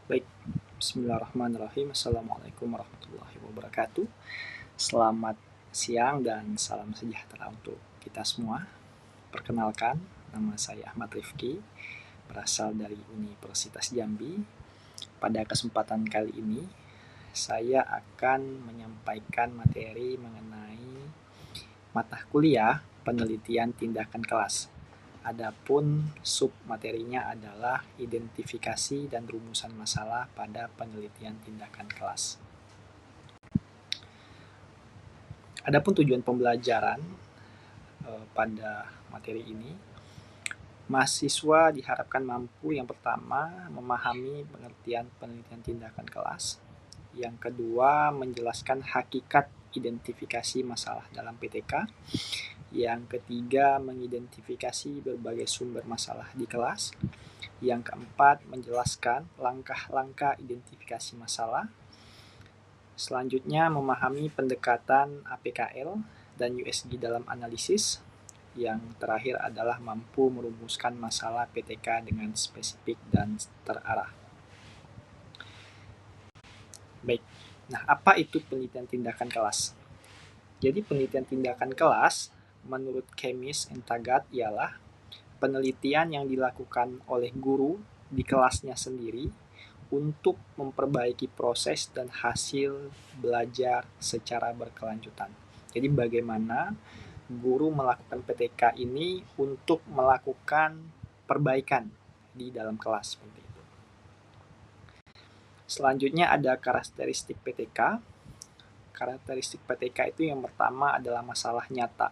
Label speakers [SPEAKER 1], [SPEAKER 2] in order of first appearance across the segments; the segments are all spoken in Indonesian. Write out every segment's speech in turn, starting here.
[SPEAKER 1] Baik, bismillahirrahmanirrahim. Assalamualaikum warahmatullahi wabarakatuh. Selamat siang dan salam sejahtera untuk kita semua. Perkenalkan, nama saya Ahmad Rifki, berasal dari Universitas Jambi. Pada kesempatan kali ini, saya akan menyampaikan materi mengenai mata kuliah penelitian tindakan kelas. Adapun sub materinya adalah identifikasi dan rumusan masalah pada penelitian tindakan kelas. Adapun tujuan pembelajaran pada materi ini, mahasiswa diharapkan mampu yang pertama memahami pengertian penelitian tindakan kelas, yang kedua menjelaskan hakikat identifikasi masalah dalam PTK, yang ketiga mengidentifikasi berbagai sumber masalah di kelas, yang keempat menjelaskan langkah-langkah identifikasi masalah, selanjutnya memahami pendekatan APKL dan USG dalam analisis, yang terakhir adalah mampu merumuskan masalah PTK dengan spesifik dan terarah. Baik, nah apa itu penelitian tindakan kelas? Jadi penelitian tindakan kelas menurut Chemis and Taggart ialah penelitian yang dilakukan oleh guru di kelasnya sendiri untuk memperbaiki proses dan hasil belajar secara berkelanjutan. Jadi bagaimana guru melakukan PTK ini untuk melakukan perbaikan di dalam kelas seperti itu. Selanjutnya ada karakteristik PTK. Karakteristik PTK itu yang pertama adalah masalah nyata.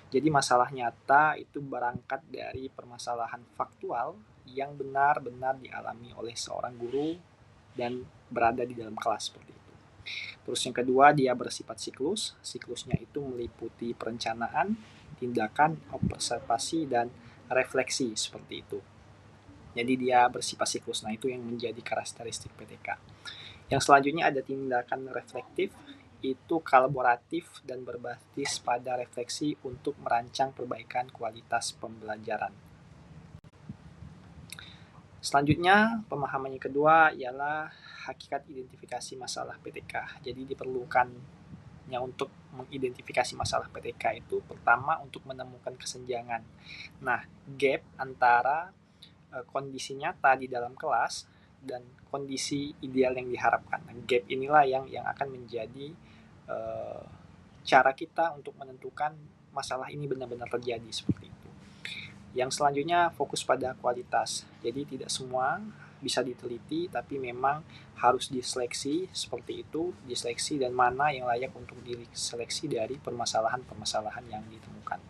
[SPEAKER 1] Jadi masalah nyata itu berangkat dari permasalahan faktual yang benar-benar dialami oleh seorang guru dan berada di dalam kelas seperti itu. Terus yang kedua, dia bersifat siklus. Siklusnya itu meliputi perencanaan, tindakan, observasi, dan refleksi seperti itu. Jadi dia bersifat siklus. Nah, itu yang menjadi karakteristik PTK. Yang selanjutnya ada tindakan reflektif, itu kolaboratif dan berbasis pada refleksi untuk merancang perbaikan kualitas pembelajaran. Selanjutnya, pemahaman yang kedua ialah hakikat identifikasi masalah PTK. Jadi diperlukannya untuk mengidentifikasi masalah PTK itu pertama untuk menemukan kesenjangan. Nah, gap antara kondisi nyata di dalam kelas dan kondisi ideal yang diharapkan. Nah, gap inilah yang akan menjadi cara kita untuk menentukan masalah ini benar-benar terjadi seperti itu. Yang selanjutnya fokus pada kualitas. Jadi tidak semua bisa diteliti, tapi memang harus diseleksi seperti itu, diseleksi dan mana yang layak untuk diseleksi dari permasalahan-permasalahan yang ditemukan.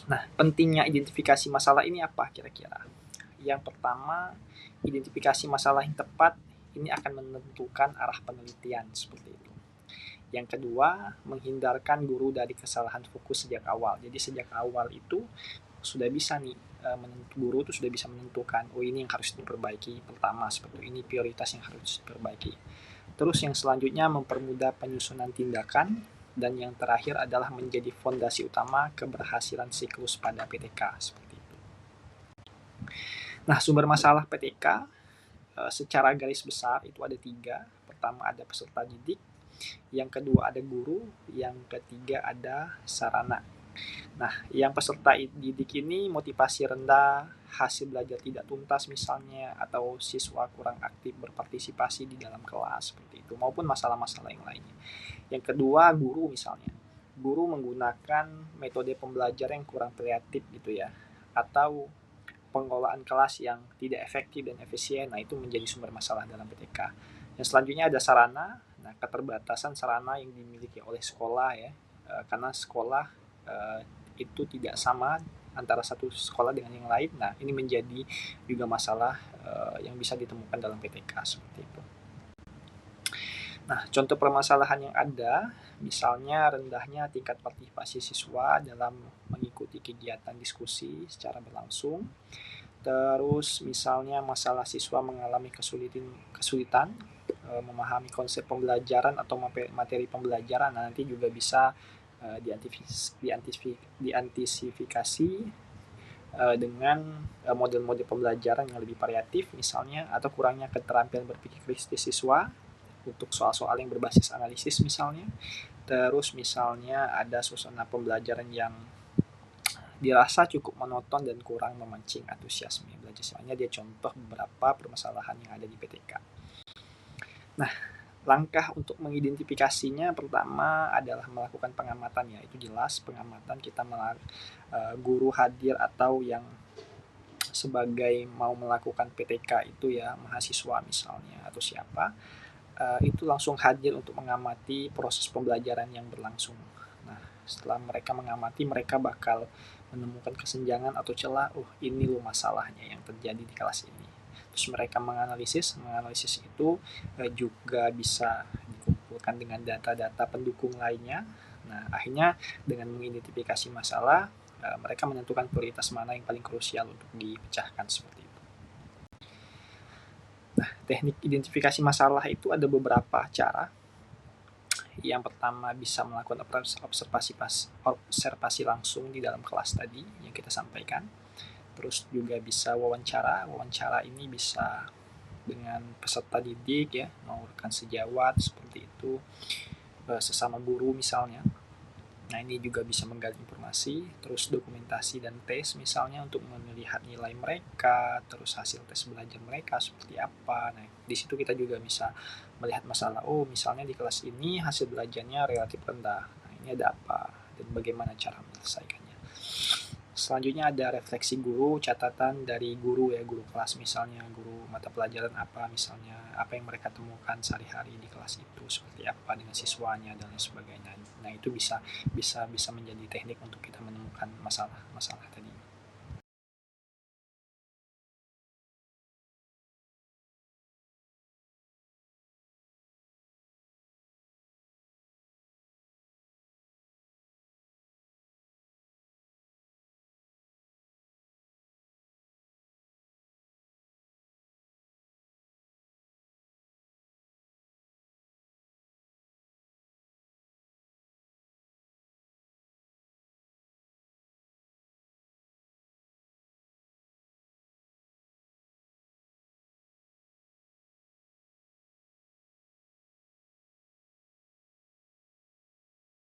[SPEAKER 1] Nah, pentingnya identifikasi masalah ini apa kira-kira? Yang pertama, identifikasi masalah yang tepat ini akan menentukan arah penelitian seperti itu. Yang kedua, menghindarkan guru dari kesalahan fokus sejak awal. Jadi sejak awal itu sudah bisa nih guru itu sudah bisa menentukan ini yang harus diperbaiki pertama, seperti ini prioritas yang harus diperbaiki. Terus yang selanjutnya mempermudah penyusunan tindakan, dan yang terakhir adalah menjadi fondasi utama keberhasilan siklus pada PTK seperti itu. Nah, sumber masalah PTK secara garis besar itu ada 3. Pertama ada peserta didik, yang kedua ada guru, yang ketiga ada sarana. Nah, yang peserta didik ini motivasi rendah, hasil belajar tidak tuntas misalnya, atau siswa kurang aktif berpartisipasi di dalam kelas seperti itu, maupun masalah-masalah yang lainnya. Yang kedua, guru misalnya. Guru menggunakan metode pembelajaran yang kurang kreatif gitu ya, atau pengelolaan kelas yang tidak efektif dan efisien. Nah, itu menjadi sumber masalah dalam PTK. Yang selanjutnya ada sarana. Nah, keterbatasan sarana yang dimiliki oleh sekolah ya, karena sekolah itu tidak sama antara satu sekolah dengan yang lain. Nah, ini menjadi juga masalah yang bisa ditemukan dalam PTK seperti itu. Nah, contoh permasalahan yang ada, misalnya rendahnya tingkat partisipasi siswa dalam mengikuti kegiatan diskusi secara berlangsung. Terus misalnya masalah siswa mengalami kesulitan memahami konsep pembelajaran atau materi pembelajaran. Nah, nanti juga bisa diantisipasi dengan model-model pembelajaran yang lebih variatif misalnya, atau kurangnya keterampilan berpikir kritis siswa untuk soal-soal yang berbasis analisis misalnya. Terus misalnya ada suasana pembelajaran yang dirasa cukup monoton dan kurang memancing antusiasme belajar. Soalnya dia contoh beberapa permasalahan yang ada di PTK. Nah, langkah untuk mengidentifikasinya pertama adalah melakukan pengamatan, ya itu jelas pengamatan kita guru hadir atau yang sebagai mau melakukan PTK itu ya mahasiswa misalnya atau siapa, itu langsung hadir untuk mengamati proses pembelajaran yang berlangsung. Nah, setelah mereka mengamati, mereka bakal menemukan kesenjangan atau celah, oh ini loh masalahnya yang terjadi di kelas ini. Terus mereka menganalisis itu juga bisa dikumpulkan dengan data-data pendukung lainnya. Nah, akhirnya dengan mengidentifikasi masalah, mereka menentukan prioritas mana yang paling krusial untuk dipecahkan seperti itu. Nah, teknik identifikasi masalah itu ada beberapa cara. Yang pertama bisa melakukan observasi langsung di dalam kelas tadi yang kita sampaikan. Terus juga bisa wawancara. Wawancara ini bisa dengan peserta didik ya, mau rekan sejawat seperti itu, sesama guru misalnya. Nah, ini juga bisa menggali informasi, terus dokumentasi dan tes misalnya untuk melihat nilai mereka, terus hasil tes belajar mereka seperti apa. Nah, di situ kita juga bisa melihat masalah, oh misalnya di kelas ini hasil belajarnya relatif rendah. Nah, ini ada apa dan bagaimana cara menyelesaikannya. Selanjutnya ada refleksi guru, catatan dari guru ya, guru kelas misalnya, guru mata pelajaran apa misalnya, apa yang mereka temukan sehari-hari di kelas itu, seperti apa dengan siswanya dan lain sebagainya. Nah, itu bisa menjadi teknik untuk kita menemukan masalah tadi.